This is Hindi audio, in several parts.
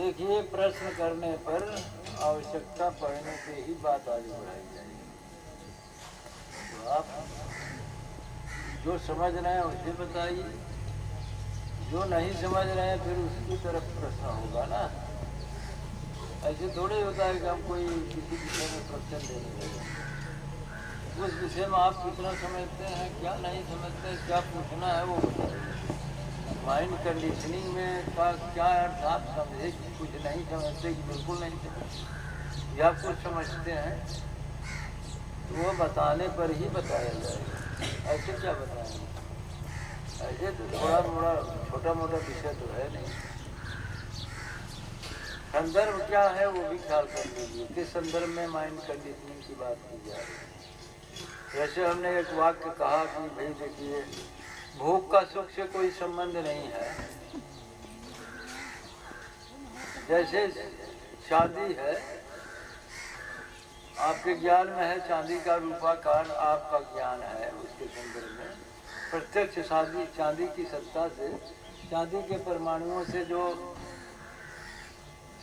देखिए, प्रश्न करने पर आवश्यकता पड़ने पे ही बात आगे बढ़ाई जाएगी। तो आप जो समझ रहे हैं उसे बताइए, जो नहीं समझ रहे हैं फिर उसकी तरफ प्रश्न होगा ना। ऐसे थोड़े होता है कि हम कोई किसी विषय में प्रश्न देने लगे, उस विषय में आप कितना समझते हैं, क्या नहीं समझते हैं, क्या पूछना है वो बताइए। माइंड कंडीशनिंग में का क्या अर्थ आप समझे कि कुछ नहीं समझते कि बिल्कुल नहीं समझते, या कुछ समझते हैं तो वो बताने पर ही बताया जाएगा। ऐसे क्या बताएंगे? ऐसे तो थोड़ा मोड़ा छोटा मोटा विषय तो है नहीं। संदर्भ क्या है वो भी ख्याल कर लीजिए, किस संदर्भ में माइंड कंडीशनिंग की बात की जा रही है। जैसे हमने एक वाक्य कहा कि भाई देखिए, भोग का सुख से कोई संबंध नहीं है। जैसे चांदी है, आपके ज्ञान में है चांदी का रूपाकार, आपका ज्ञान है उसके संदर्भ में प्रत्यक्ष चांदी की सत्ता से, चांदी के परमाणुओं से जो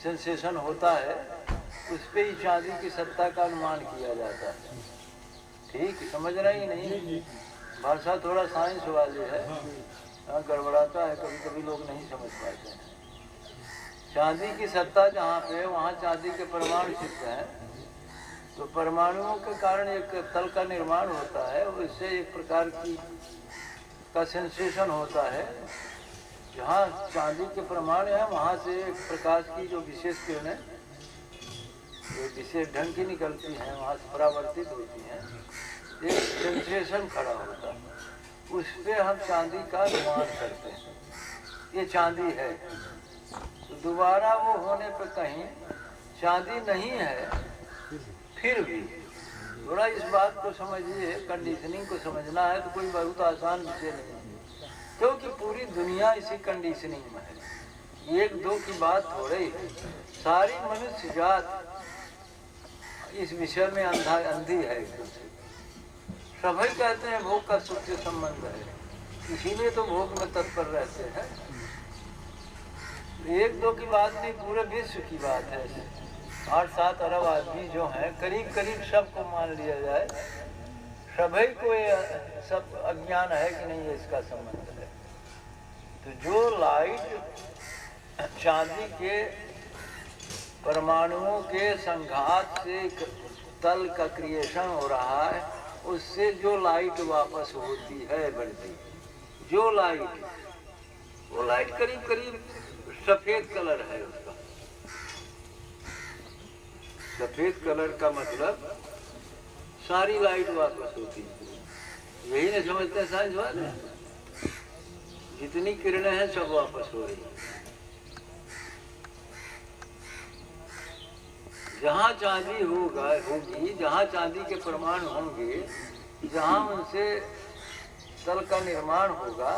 सेंसेशन होता है उस पे ही चांदी की सत्ता का अनुमान किया जाता है। ठीक समझ रहे ही नहीं? भाषा थोड़ा साइंस वाली है, गड़बड़ाता है, कभी कभी लोग नहीं समझ पाते हैं। चांदी की सत्ता जहाँ पे, वहाँ चांदी के परमाणु सिद्ध हैं, तो परमाणुओं के कारण एक तल का निर्माण होता है, उससे एक प्रकार की का सेंसेशन होता है। जहाँ चांदी के परमाणु हैं वहाँ से एक प्रकाश की जो विशेष किरणें विशेष ढंग की निकलती हैं, वहाँ से परावर्तित होती हैं, एक सेंसेशन खड़ा होता है, उस पर हम चांदी का अनुमान करते हैं, ये चांदी है। तो दोबारा वो होने पर कहीं चांदी नहीं है, फिर भी थोड़ा इस बात को समझिए, कंडीशनिंग को समझना है तो कोई बहुत आसान विषय नहीं है, क्योंकि पूरी दुनिया इसी कंडीशनिंग में है। एक दो की बात हो रही है, सारी मनुष्य जात इस विषय में अंधी है। सभी कहते हैं भोग का सुख से संबंध है, इसीलिए तो भोग में तत्पर रहते हैं। एक दो की बात नहीं, पूरे विश्व की बात है। 8-7 अरब आदमी जो हैं, करीब करीब सबको मान लिया जाए, सभी को ये सब अज्ञान है कि नहीं इसका संबंध है। तो जो लाइट चांदी के परमाणुओं के संघात से तल का क्रिएशन हो रहा है, उससे जो लाइट वापस होती है बढ़ती, जो लाइट, वो लाइट करीब करीब सफेद कलर है उसका। सफेद कलर का मतलब सारी लाइट वापस होती है। यही नहीं समझते साइंस वाले, जितनी किरणें हैं सब वापस हो रही। जहाँ चांदी होगी, जहाँ चांदी के परमाणु होंगे, जहाँ उनसे तल का निर्माण होगा,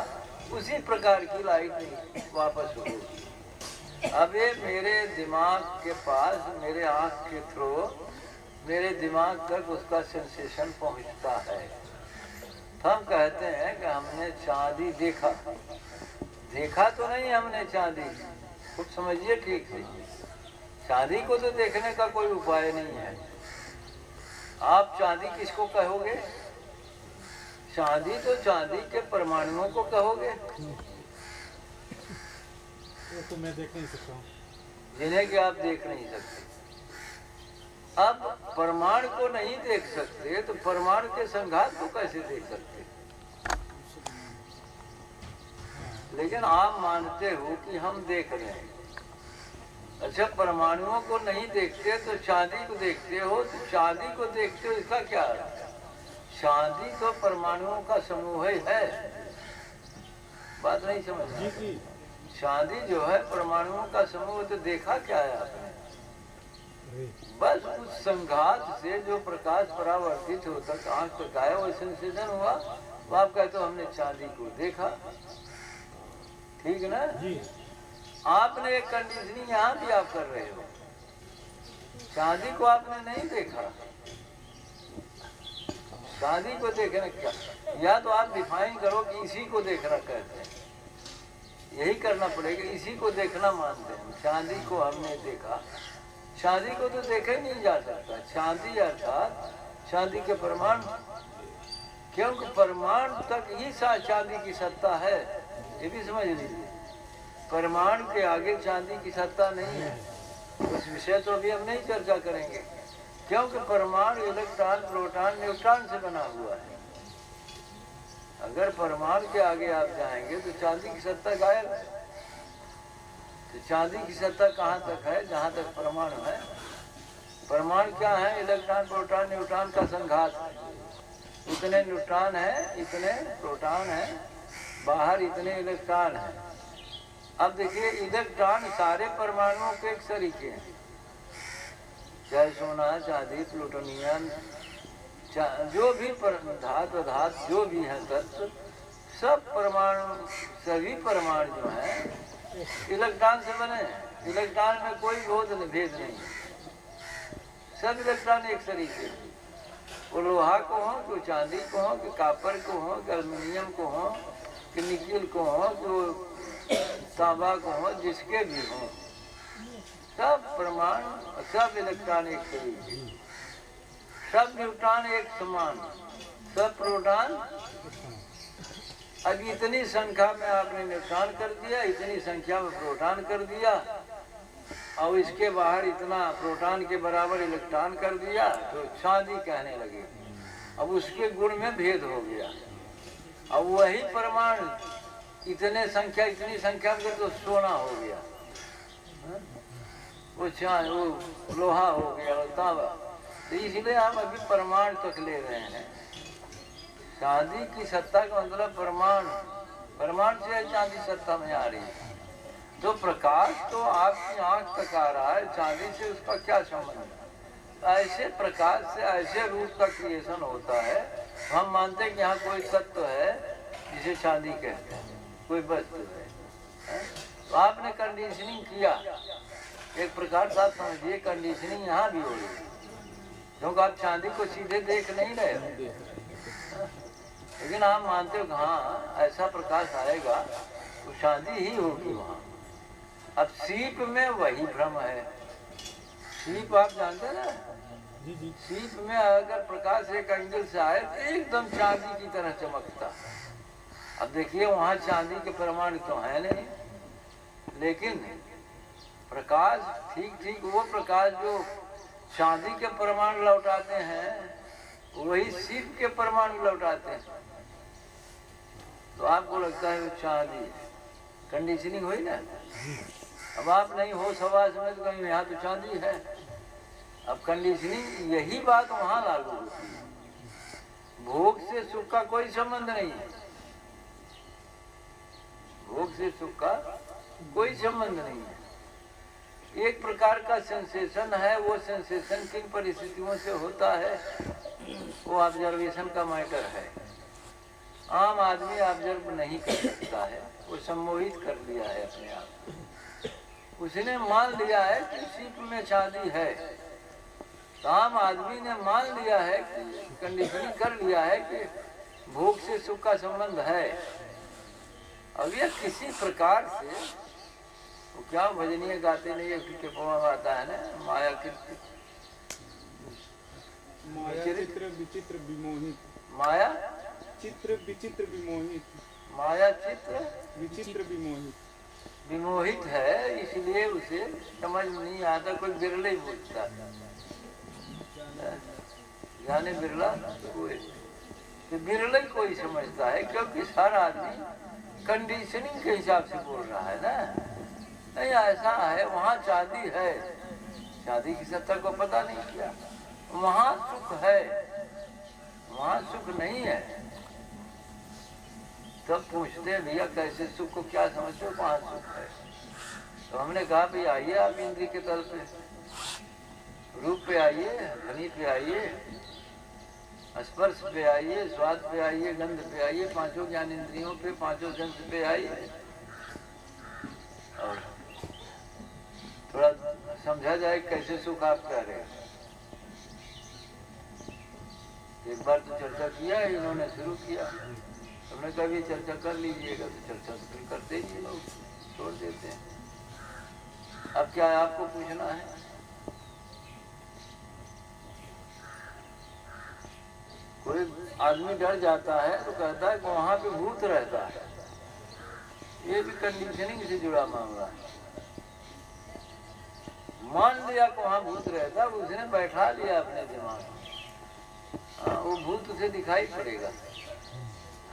उसी प्रकार की लाइट वापस होगी। अब ये मेरे दिमाग के पास, मेरे आँख के थ्रू मेरे दिमाग तक उसका सेंसेशन पहुँचता है। तो हम कहते हैं कि हमने चांदी देखा। देखा तो नहीं हमने चांदी, कुछ समझिए ठीक से। चांदी को तो देखने का कोई उपाय नहीं है। आप चांदी किसको कहोगे? चांदी तो चांदी के परमाणुओं को कहोगे, तो मैं देख नहीं सकता हूँ, जिन्हें कि आप देख नहीं सकते। अब परमाणु को नहीं देख सकते तो परमाणु के संघात को कैसे देख सकते? लेकिन आप मानते हो कि हम देख रहे हैं। अच्छा, परमाणुओं को नहीं देखते तो चांदी को देखते हो, तो चांदी को देखते हो, इसका क्या अर्थ है? चांदी तो परमाणुओं का समूह ही है। बात नहीं समझ रहे? चांदी जो है परमाणुओं का समूह, तो देखा क्या है आपने? बस उस संघात से जो प्रकाश परावर्तित होता आंख तक आया, वो सेंसेशन हुआ, तो आप कहते हो हमने चांदी को देखा। ठीक ना जी? आपने एक कंडीशनिंग यहाँ भी आप कर रहे हो, चांदी को आपने नहीं देखा। चांदी को देखना क्या, या तो आप डिफाइन करो कि इसी को देखना कहते हैं, यही करना पड़ेगा। इसी को देखना मानते हैं। चांदी को हमने देखा, चांदी को तो देखा ही नहीं जा सकता। चांदी अर्थात चांदी के परमाणु, क्योंकि परमाणु तक ही चांदी की सत्ता है, ये भी समझ लीजिए। परमाणु के आगे चांदी की सत्ता नहीं है। उस विषय तो अभी हम नहीं चर्चा करेंगे, क्योंकि परमाणु इलेक्ट्रॉन, प्रोटॉन, न्यूट्रॉन से बना हुआ है। अगर परमाणु के आगे आप जाएंगे तो चांदी की सत्ता गायब है। तो चांदी की सत्ता कहाँ तक है? जहाँ तक परमाणु है। परमाणु क्या है? इलेक्ट्रॉन, प्रोटॉन, न्यूट्रॉन का संघात है। इतने न्यूट्रॉन है, इतने प्रोटॉन है, बाहर इतने इलेक्ट्रॉन है। अब देखिए, इलेक्ट्रॉन सारे परमाणुओं के एक सरीके हैं, चाहे सोना, चांदी, प्लूटोनियम, जो भी धातु पदार्थ जो भी है तत्व, सब परमाणु, सभी परमाणु जो हैं इलेक्ट्रॉन से बने हैं। इलेक्ट्रॉन में कोई भेद नहीं है, सब इलेक्ट्रॉन एक सरीके हैं। वो लोहा को हो, कि चांदी को हो, कि कॉपर को हो, कि एल्युमिनियम को हो, कि निकेल को हो, कि तांबा को हो, जिसके भी हो, सब परमाणु, सब इलेक्ट्रॉन एक तरीके, सब न्यूट्रॉन एक समान, सब प्रोटॉन। अब इतनी संख्या में आपने न्यूट्रॉन कर दिया, इतनी संख्या में प्रोटॉन कर दिया, और इसके बाहर इतना प्रोटॉन के बराबर इलेक्ट्रॉन कर दिया, तो चांदी कहने लगे। अब उसके गुण में भेद हो गया। अब वही परमाणु इतनी संख्या में तो सोना हो गया, वो लोहा हो गया, तांबा। तो इसलिए हम अभी परमाणु तक ले रहे हैं। चांदी की सत्ता का मतलब परमाणु से चांदी सत्ता में आ रही है। तो प्रकाश तो आपकी आंख तक आ रहा है, चांदी से उसका क्या संबंध है? ऐसे प्रकाश से ऐसे रूप का क्रिएशन होता है। हम मानते हैं कि यहाँ कोई तत्व है जिसे चांदी कहते हैं, कोई वस्तु है। तो आपने कंडीशनिंग किया, एक प्रकार से आप समझिए कंडीशनिंग यहाँ भी हो रही है, क्योंकि आप चांदी को सीधे देख नहीं रहे हो, लेकिन आप मानते हो कि हाँ ऐसा प्रकाश आएगा तो चांदी ही होगी वहाँ। अब सीप में वही भ्रम है। सीप आप जानते हैं ना, सीप में अगर प्रकाश एक एंगल से आए तो एकदम चांदी की तरह चमकता। अब देखिए, वहाँ चांदी के परमाणु तो है नहीं, लेकिन प्रकाश ठीक वो प्रकाश जो चांदी के परमाणु लौटाते हैं, वही सीप के परमाणु लौटाते हैं। तो आपको लगता है वो चांदी, कंडीशनिंग हुई ना। अब आप नहीं हो सवाल समझ गए, यहाँ तो चांदी है। अब कंडीशनिंग यही बात वहाँ लागू होती है। भोग से सुख का कोई संबंध नहीं है, भोग से सुख का कोई संबंध नहीं है। एक प्रकार का सेंसेशन है, वो सेंसेशन किन परिस्थितियों से होता है वो ऑब्जर्वेशन का मैटर है। आम आदमी ऑब्जर्व नहीं कर सकता है, वो सम्मोहित कर लिया है अपने आप। उसने मान लिया है कि सीप में चांदी है, तो आम आदमी ने मान लिया है कि कंडीशनिंग कर लिया है कि भोग से सुख का संबंध है। अब यह किसी प्रकार से, वो क्या भजनीय गाते नहीं, के पोम आता है ना, माया चित्र विचित्र विमोहित, माया चित्र विचित्र विमोहित, माया चित्र विचित्र विमोहित, विमोहित है, इसलिए उसे समझ नहीं आता। कोई बिरला ही बोलता, जाने बिरला कोई, तो बिरला ही कोई समझता है, क्योंकि सारा आदमी कंडीशनिंग के हिसाब से बोल रहा है ना। नहीं, ऐसा है, वहाँ चांदी है, चांदी की सत्ता को पता नहीं किया, वहाँ सुख है, वहाँ सुख नहीं है। तब पूछते हैं भैया कैसे सुख को क्या समझते हो, कहाँ सुख है? तो हमने कहा भाई आइए आप इंद्रिय के तल पे, रूप पे आइए, ध्वनि पे आइए, स्पर्श पे आइए, स्वाद पे आइए, गंध पे आइए, पांचों ज्ञान इंद्रियों पे, पांचों सेंस पे आइए, और थोड़ा समझा जाए कैसे सुख आप कह रहे हैं। एक बार तो चर्चा किया है, इन्होंने शुरू किया, हमने कभी चर्चा कर लीजिएगा, तो चर्चा तो फिर करते ही लोग छोड़ देते हैं। अब क्या आपको पूछना है? कोई आदमी डर जाता है तो कहता है कि वहां पे भूत रहता है। ये भी कंडीशनिंग से जुड़ा मामला है। मान लिया कि वहां भूत रहता है, उसने बैठा लिया अपने दिमाग में, वो भूत उसे दिखाई पड़ेगा,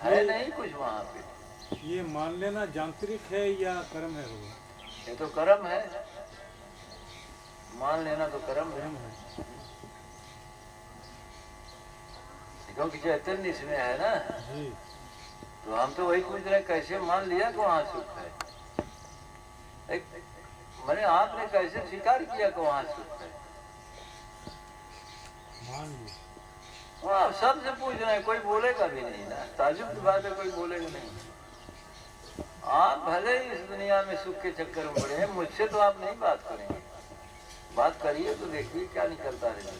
है नहीं कुछ वहां पे। ये मान लेना यांत्रिक है या कर्म है? वो ये तो कर्म है, मान लेना तो कर्म है, क्योंकि चैतन्य इसमें है ना। जी। तो हम तो वही पूछ रहे हैं, कैसे मान लिया कि वहां सुख है? मैंने आपने कैसे स्वीकार किया कि वहां सुख है? मान लिया। वहाँ सबसे पूछ रहे हैं, कोई बोलेगा भी नहीं ना। ताजुब की बात है, कोई बोलेगा नहीं। आप भले ही इस दुनिया में सुख के चक्कर में पड़े हैं, मुझसे तो आप नहीं बात करेंगे। बात करिए तो देखिए क्या निकलता है।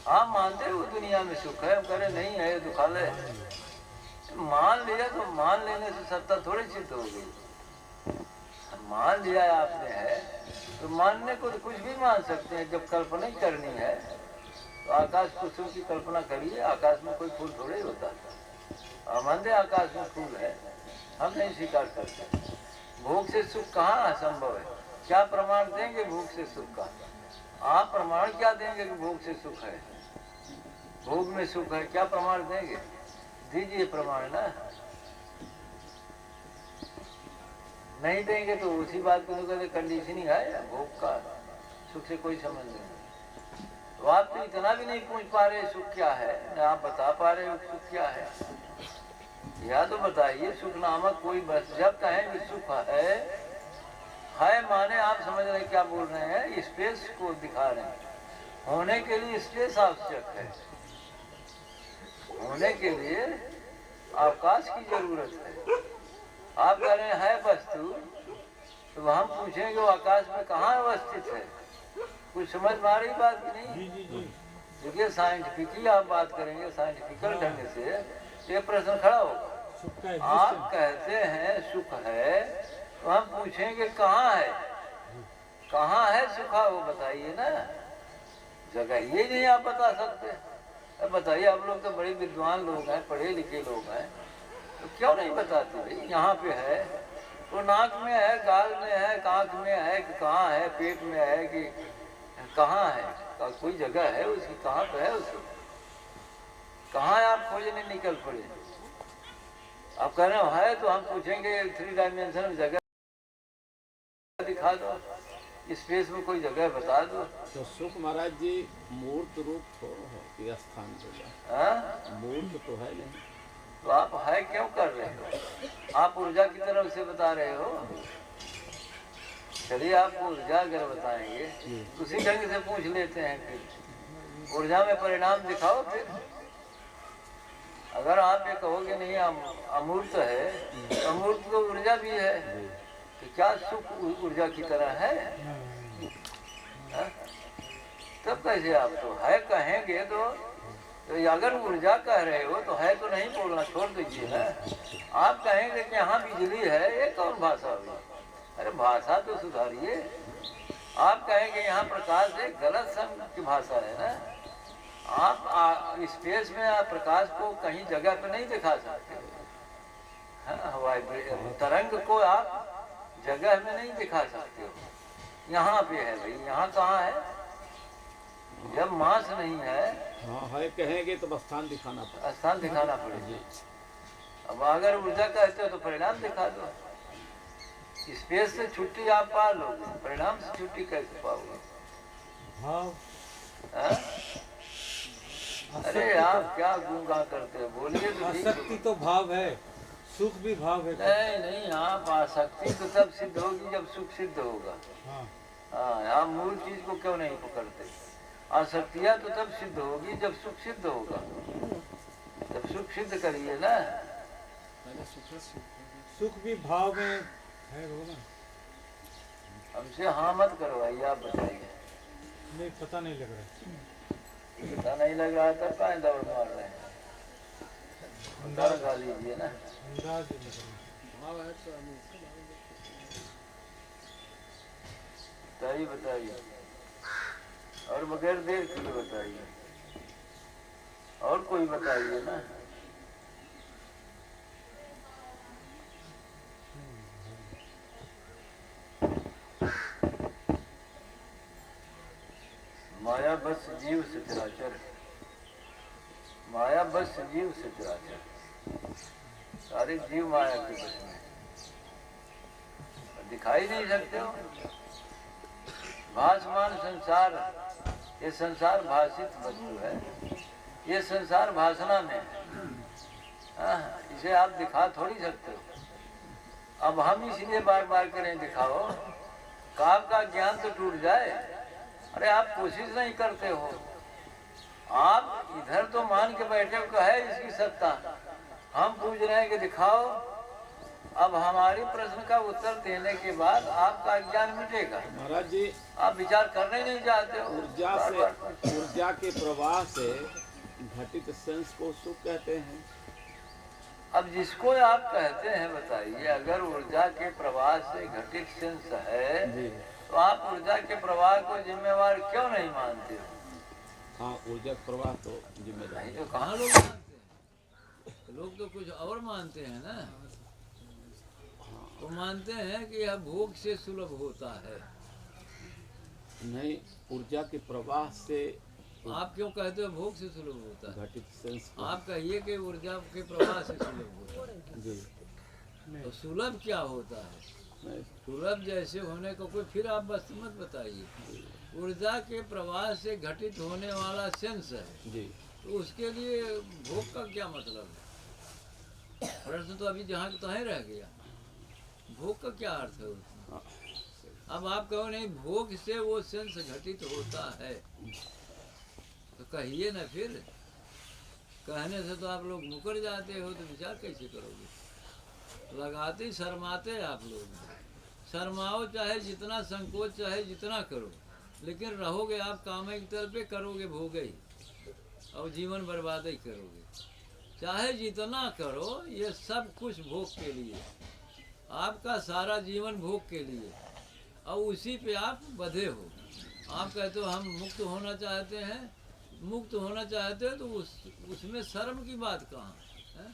आप मानते हो दुनिया में सुख है, हम कह रहे नहीं है, दुखालय है। मान लिया तो मान लेने से सत्ता थोड़ी सिद्ध हो गई। मान लिया आपने है तो मानने को तो कुछ भी मान सकते हैं। जब कल्पना ही करनी है तो आकाश कुसुम की कल्पना करिए, आकाश में कोई फूल थोड़े होता है। हम मानते आकाश में फूल है, हम नहीं स्वीकार करते। भोग से सुख कहाँ संभव है? क्या प्रमाण देंगे भोग से सुख का? आप प्रमाण क्या देंगे कि भोग से सुख है, भोग में सुख है? क्या प्रमाण देंगे? दीजिए प्रमाण ना। नहीं देंगे तो उसी बात को कहते कंडीशनिंग है, भोग का सुख से कोई संबंध नहीं। तो आप तो इतना भी नहीं पूछ पा रहे सुख क्या है, न आप बता पा रहे हो सुख क्या है। या तो बताइए सुख नामक कोई, बस जब कहें कि सुख है माने आप समझ रहे क्या बोल रहे हैं, स्पेस को दिखा रहे हैं। होने के लिए स्पेस आवश्यक है, होने के लिए अवकाश की जरूरत है। आप कह रहे हैं वस्तु, तो हम पूछेंगे वो आकाश में कहाँ अवस्थित है? कुछ समझ में आ रही बात की नहीं? जी जी जी। देखिए साइंटिफिकली आप बात करेंगे, साइंटिफिकल ढंग से ये प्रश्न खड़ा होगा। सुख का आप कहते हैं सुख है, तो हम पूछेंगे कहाँ है, कहाँ है सुख, वो बताइए ना। जगह ये नहीं आप बता सकते। अब बताइए, आप लोग तो बड़े विद्वान लोग हैं, पढ़े लिखे लोग हैं, तो क्यों नहीं बताते भाई? यहाँ पे है तो नाक में है, गाल में है, आँख में है, कि कहाँ है, पेट में है कि कहाँ है? कोई जगह है उसकी, कहाँ पे है उसकी, कहाँ है? आप खोजने निकल पड़े। आप कह रहे हो है, तो हम पूछेंगे 3 डायमेंशन जगह दिखा दो, स्पेस में कोई जगह बता दो। तो सुख महाराज जी मूर्त रूप थोड़ा है कि स्थान होगा, मूर्त तो है नहीं। तो आप है क्यों कर रहे हो? आप ऊर्जा की तरफ से बता रहे हो। चलिए आपको ऊर्जा अगर बताएंगे, उसी ढंग से पूछ लेते हैं। फिर ऊर्जा में परिणाम दिखाओ। फिर अगर आप ये कहोगे नहीं अमूर्त है, अमूर्त तो ऊर्जा भी है, तो क्या सुख ऊर्जा की तरह है? तब कैसे आप तो है कहेंगे? तो अगर ऊर्जा कह रहे हो तो है तो नहीं बोलना, छोड़ दीजिए ना। आप कहेंगे कि यहाँ बिजली है, ये कौन भाषा हुई? अरे भाषा तो सुधारिए। आप कहेंगे यहाँ प्रकाश है, गलत शब्द की भाषा है ना। आप स्पेस में आप प्रकाश को कहीं जगह पे नहीं दिखा सकते। हवाई तरंग को आप जगह में नहीं दिखा सकते हो। यहाँ पे है भाई, यहाँ कहाँ है? जब मास नहीं है, हाँ है कहेंगे तो स्थान दिखाना पड़ेगा, स्थान दिखाना पड़ेगा। अब अगर ऊर्जा कहते हो तो परिणाम दिखा दो। स्पेस से छुट्टी आप पा लोगे, परिणाम से छुट्टी कैसे पाओगे? भाव। अरे आप क्या गुंगा करते हो, बोलिए तो ठीक। आसक्ति तो भाव है, सुख भी भाव है। नहीं, आप आसक्ति तो तब सिद्ध होगी जब सुख सिद्ध होगा। हाँ, आप मूल चीज को क्यों नहीं पकड़ते? आसक्तियाँ तो तब सिद्ध होगी जब सुख सिद्ध होगा। जब सुख सिद्ध करिए ना। सुख भी भाव में है वो ना। हमसे हाँ मत करवाइए, आप बताइए। नहीं, पता नहीं लग रहा। पता नहीं लग रहा था, कहाँ दौड़ मार रहे हैं। उतारा खा लीजिए ना। अंदाज ही निकलना। बताइए बताइए, और बगैर देर के लिए बताइए, और कोई बताइए ना। माया बस जीव सचराचर, माया बस जीव सचराचर, सारे जीव माया के बस में, दिखाई नहीं सकते हो। भासमान संसार, ये संसार भाषित वस्तु है, ये संसार भाषणा में है। हाँ, इसे आप दिखा थोड़ी सकते हो। अब हम इसलिए बार बार करें दिखाओ, काम का ज्ञान तो टूट जाए। अरे आप कोशिश नहीं करते हो, आप इधर तो मान के बैठे हो कि है इसकी सत्ता, हम पूछ रहे हैं कि दिखाओ। अब हमारी प्रश्न का उत्तर देने के बाद आपका ज्ञान मिटेगा। महाराज जी, आप विचार करने नहीं चाहते हो। ऊर्जा के प्रवाह से घटित सेंस को सुख कहते हैं। अब जिसको आप कहते हैं बताइए, अगर ऊर्जा के प्रवाह से घटित सेंस है तो आप ऊर्जा के प्रवाह को जिम्मेवार क्यों नहीं मानते हो? हाँ, ऊर्जा प्रवाह तो जिम्मेदार नहीं तो कहाँ लोग मानते हैं? लोग तो कुछ और मानते हैं ना। वो मानते हैं कि यह भोग से सुलभ होता है। नहीं, ऊर्जा के प्रवाह से आप क्यों कहते हो भोग से सुलभ होता है? घटित सेंस आप कहिए कि ऊर्जा के प्रवाह से सुलभ होता है। जी, तो सुलभ क्या होता है? नहीं, सुलभ जैसे होने को कोई फिर आप बस मत बताइए। ऊर्जा के प्रवाह से घटित होने वाला सेंस है जी, तो उसके लिए भोग का क्या मतलब है? प्रश्न तो अभी जहाँ तहाँ रह गया। भोग का क्या अर्थ है उसमें? हाँ, अब आप कहो नहीं भोग से वो सेंस घटित होता है, तो कहिए ना फिर। कहने से तो आप लोग मुकर जाते हो, तो विचार कैसे करोगे? लगाते शर्माते आप लोग। शर्माओ चाहे जितना, संकोच चाहे जितना करो, लेकिन रहोगे आप काम की तरफ पे, करोगे भोग ही और जीवन बर्बाद ही करोगे। चाहे जितना करो, ये सब कुछ भोग के लिए, आपका सारा जीवन भोग के लिए, और उसी पे आप बंधे हो। आप कहते हो हम मुक्त होना चाहते हैं, मुक्त होना चाहते हो तो उसमें शर्म की बात कहाँ है?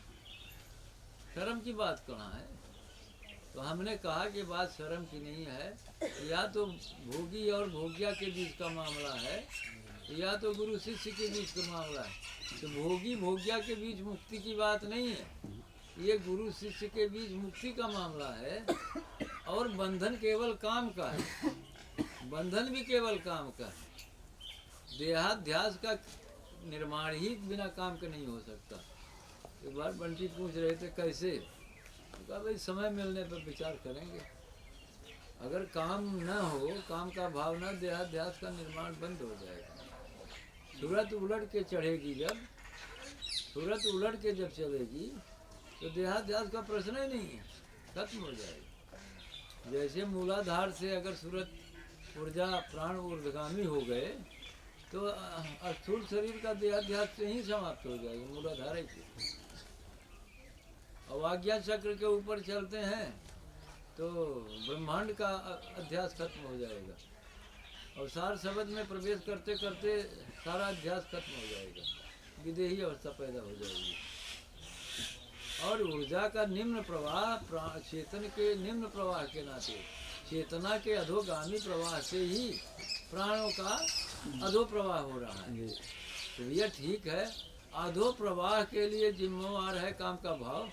शर्म की बात कहाँ है? तो हमने कहा कि बात शर्म की नहीं है। या तो भोगी और भोग्या के बीच का मामला है, या तो गुरु शिष्य के बीच का मामला है। तो भोगी भोग्या के बीच मुक्ति की बात नहीं है, ये गुरु शिष्य के बीच मुक्ति का मामला है। और बंधन केवल काम का है, बंधन भी केवल काम का है। देहाध्यास का निर्माण ही बिना काम के नहीं हो सकता। एक बार बंटी पूछ रहे थे कैसे, कहा भाई समय मिलने पर विचार करेंगे। अगर काम न हो, काम का भाव न, देहाध्यास का निर्माण बंद हो जाएगा। सूरत उलट के चढ़ेगी जब, सूरत उलट के जब चलेगी तो देहाध्यास का प्रश्न ही नहीं है, खत्म हो जाएगा। जैसे मूलाधार से अगर सूरत ऊर्जा प्राण ऊर्ध्वगामी हो गए तो स्थूल शरीर का देहाध्यास से ही समाप्त हो जाएगा, मूलाधार ही। अवाज्ञा चक्र के ऊपर चलते हैं तो ब्रह्मांड का अध्यास खत्म हो जाएगा, और सार शब्द में प्रवेश करते करते सारा अध्यास खत्म हो जाएगा, विदेही अवस्था पैदा हो जाएगी। और ऊर्जा का निम्न प्रवाह चेतन के निम्न प्रवाह के नाते, चेतना के अधोगामी प्रवाह से ही प्राणों का अधो प्रवाह हो रहा है। तो यह ठीक है, अधो प्रवाह के लिए जिम्मेवार है काम का भाव।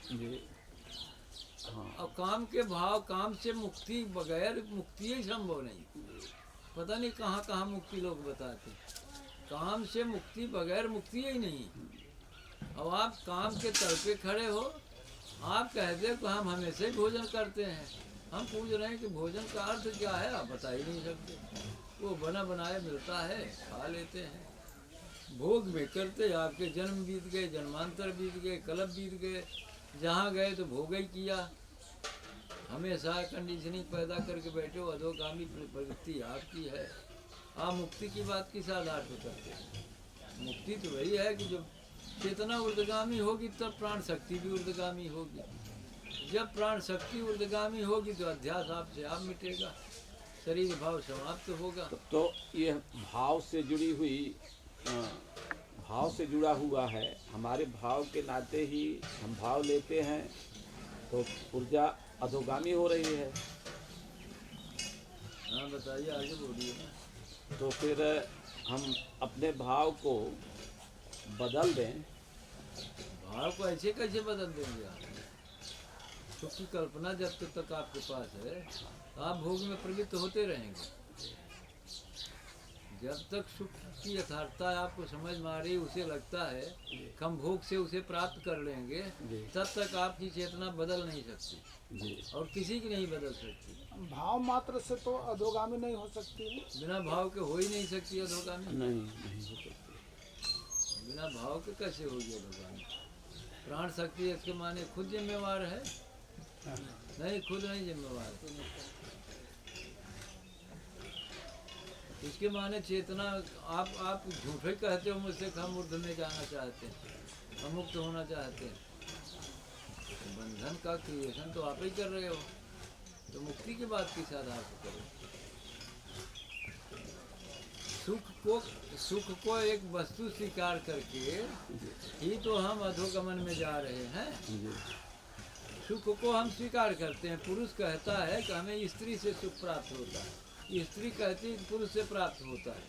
और काम के भाव, काम से मुक्ति बगैर मुक्ति ही संभव नहीं। पता नहीं कहाँ कहाँ मुक्ति लोग बताते, काम से मुक्ति बगैर मुक्ति ही नहीं। अब आप काम के तल पे खड़े हो, आप कहते हो कि हम हमेशा ही भोजन करते हैं। हम पूछ रहे हैं कि भोजन का अर्थ क्या है, आप बता ही नहीं सकते। वो बना बनाया मिलता है, खा लेते हैं, भोग में करते। आपके जन्म बीत गए, जन्मांतर बीत गए, कल्प बीत गए, जहाँ गए तो भोग ही किया। हमेशा कंडीशनिंग पैदा करके बैठे हो, अधोगामी प्रवृत्ति आपकी है। आप मुक्ति की बात किस आधार पर करते हैं? मुक्ति तो वही है कि जो चेतना ऊर्ध्वगामी होगी तब प्राण शक्ति भी ऊर्ध्वगामी होगी। जब प्राण शक्ति ऊर्ध्वगामी होगी तो अध्यास आपसे आप मिटेगा, शरीर भाव समाप्त होगा। तो ये भाव से जुड़ी हुई भाव से जुड़ा हुआ है। हमारे भाव के नाते ही हम भाव लेते हैं तो ऊर्जा अधोगामी हो रही है। हाँ बताइए, आगे बोलिए ना। तो फिर हम अपने भाव को बदल दें। भाव को ऐसे कैसे बदल देंगे आप? सुख की कल्पना जब तक आपके पास है आप भोग में प्रवृत्त होते रहेंगे। जब तक सुख की यथार्थता आपको समझ में आ रही, उसे लगता है कि हम भोग से उसे प्राप्त कर लेंगे, तब तक आपकी चेतना बदल नहीं सकती जी। और किसी की नहीं बदल सकती। भाव मात्र से तो अधोगामी नहीं हो सकती है। बिना भाव के हो ही नहीं सकती अधोगामी। नहीं हो सकती। बिना भाव के कैसे होगी अधोगामी? प्राण शक्ति इसके माने खुद जिम्मेवार है? नहीं, खुद नहीं जिम्मेवार। इसके माने चेतना आप झूठे कहते हो मुझसे कि हम ऊर्ध्व में जाना चाहते हैं, हम मुक्त होना चाहते हैं। तो बंधन का क्रिएशन तो आप ही कर रहे हो, तो मुक्ति की बात किस आधार पर करो? सुख को एक वस्तु स्वीकार करके ही तो हम अधोगमन में जा रहे हैं। सुख को हम स्वीकार करते हैं। पुरुष कहता है कि हमें स्त्री से सुख प्राप्त होता है, स्त्री कहती है पुरुष से प्राप्त होता है।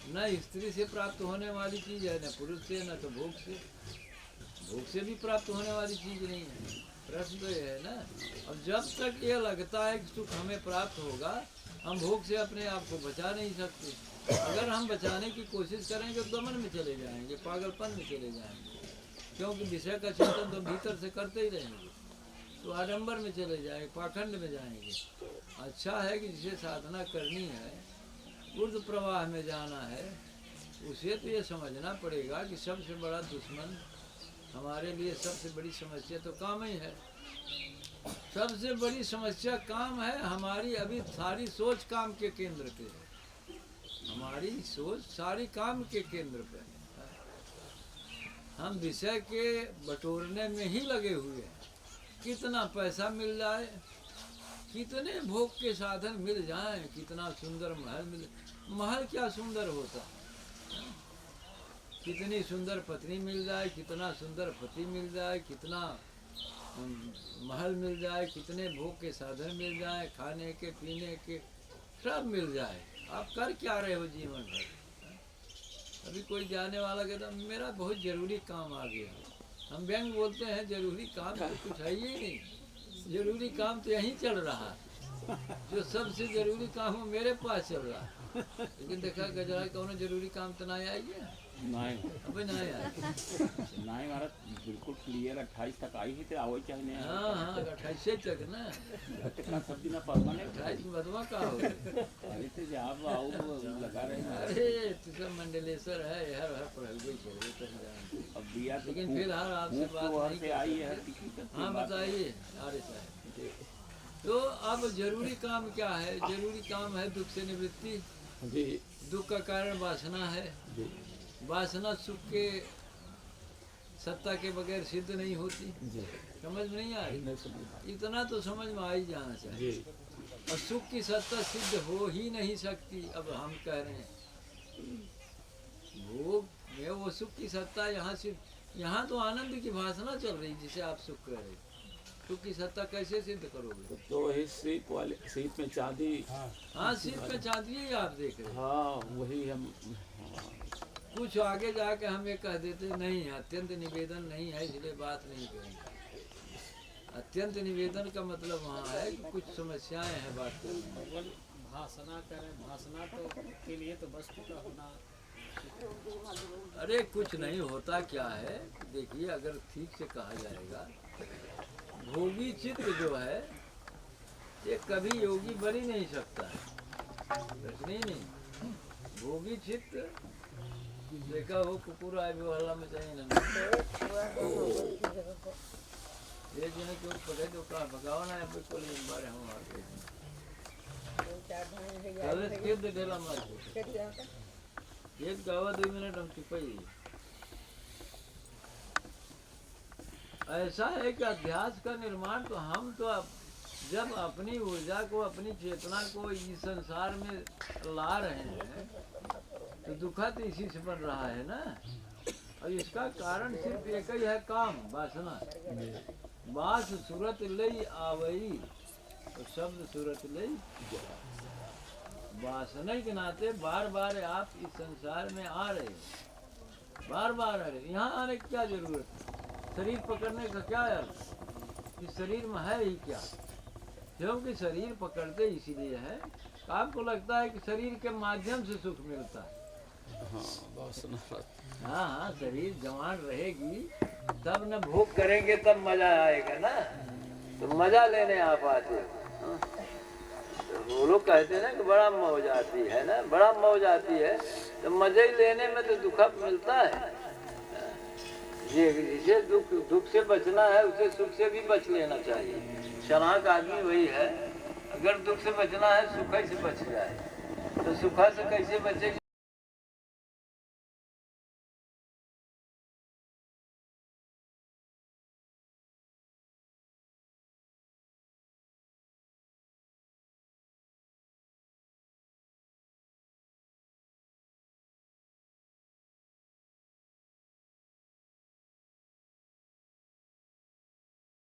न स्त्री से प्राप्त होने वाली चीज़ है, न पुरुष से, न तो भोग से। भोग से भी प्राप्त होने वाली चीज़ नहीं है। प्रश्न तो ये है ना। और जब तक ये लगता है कि सुख हमें प्राप्त होगा, हम भोग से अपने आप को बचा नहीं सकते। अगर हम बचाने की कोशिश करेंगे तो दमन में चले जाएंगे, पागलपन में चले जाएंगे, क्योंकि विषय का चिंतन तो भीतर से करते ही रहेंगे, तो आडंबर में चले जाएंगे, पाखंड में जाएंगे। अच्छा है कि जिसे साधना करनी है, ऊर्ध्व प्रवाह में जाना है, उसे तो ये समझना पड़ेगा कि सबसे बड़ा दुश्मन हमारे लिए, सबसे बड़ी समस्या तो काम ही है। सबसे बड़ी समस्या काम है। हमारी अभी सारी सोच काम के केंद्र पे है। हमारी सोच सारी काम के केंद्र पे है। हम विषय के बटोरने में ही लगे हुए हैं। कितना पैसा मिल जाए, कितने भोग के साधन मिल जाएं, कितना सुंदर महल मिले। महल क्या सुंदर होता, कितनी सुंदर पत्नी मिल जाए, कितना सुंदर पति मिल जाए, कितना महल मिल जाए, कितने भोग के साधन मिल जाए, खाने के पीने के सब मिल जाए। आप कर क्या रहे हो जीवन भर? अभी कोई जाने वाला कहता मेरा बहुत जरूरी काम आ गया। हम व्यंग बोलते हैं जरूरी काम तो कुछ है ही नहीं। जरूरी काम तो यहीं चल रहा है। जो सबसे जरूरी काम हो मेरे पास चल रहा है। लेकिन देखा गजरा कौन जरूरी काम तो ना आइए, अबे ना आया नहीं महाराज, बिल्कुल क्लियर 28 तक आई ही थे, आओ चाहिए। हाँ हाँ 28 तक ना, कितना सब दिन परमाने 28 में बदवा का हो। अरे तो जब आओ लगा रहे हैं। अरे तू सब मंडलेश्वर है, हर हर प्रभु चले तो जान। अब दिया तो लेकिन फिलहाल आपसे बात नहीं से आई है। हाँ बताइए अरे साहब। तो अब जरूरी काम क्या है? जरूरी काम है दुख से निवृत्ति। जी। दुख का कारण वासना है। जी। वासना सुख के सत्ता के बगैर सिद्ध नहीं होती। जी। समझ में नहीं आ रही? इतना तो समझ में आ ही जाना चाहिए। जी। और सुख की सत्ता सिद्ध हो ही नहीं सकती। अब हम कह रहे हैं भोग में वो सुख की सत्ता यहाँ सिर्फ, यहाँ तो आनंद की भाषणा चल रही जिसे आप सुख कह रहे। सुख की सत्ता कैसे सिद्ध करोगे? तो वही सीप वाले, सीप में चांदी। हाँ सीप में चांदी ही आप देख रहे हैं। हाँ वही हम। कुछ आगे जाके हम ये कह देते नहीं, अत्यंत निवेदन नहीं है इसलिए बात नहीं करेंगे। अत्यंत निवेदन का मतलब वहाँ है कि कुछ समस्याएं हैं बात करने में। भाषणा करें, भाषणा तो के लिए तो वस्तु का होना। अरे कुछ नहीं होता क्या है, देखिए अगर ठीक से कहा जाएगा, भोगी चित्र जो है ये कभी योगी बन ही नहीं सकता है, प्रश्न ही नहीं। भोगी चित्र देखा हो कुकुर आए वो हल्ला में चाहिए ना ये जने क्यों पड़े तो कहा भगवान है बिल्कुल इन बारे हम आते हैं कल के दे देला मार एक गावा 2 मिनट हम चुप ही ऐसा है कि अध्यास का निर्माण तो हम तो जब अपनी ऊर्जा को, अपनी चेतना को इस संसार में ला रहे हैं तो दुखा तो इसी से बन रहा है ना। और इसका कारण सिर्फ एक ही है, काम, वासना। बास सूरत लई आवई, तो शब्द सूरत लई वासना के नाते बार बार आप इस संसार में आ रहे हो, बार बार आ रहे। यहाँ आने की क्या जरूरत है? शरीर पकड़ने का क्या अर्थ? इस शरीर में है ही क्या? क्योंकि शरीर पकड़ते इसीलिए है, आपको लगता है कि शरीर के माध्यम से सुख मिलता है। हाँ हाँ, शरीर जवान रहेगी तब न भूख करेंगे तब मजा आएगा ना, तो मजा लेने आप आते हो। तो वो लोग कहते हैं ना कि बड़ा मौज आती है ना, बड़ा मौज आती है, तो मजे लेने में तो दुख मिलता है। जिसे दुख से बचना है उसे सुख से भी बच लेना चाहिए। चालाक आदमी वही है, अगर दुख से बचना है सुख से बच जाए, तो सुखा से कैसे बचेगी?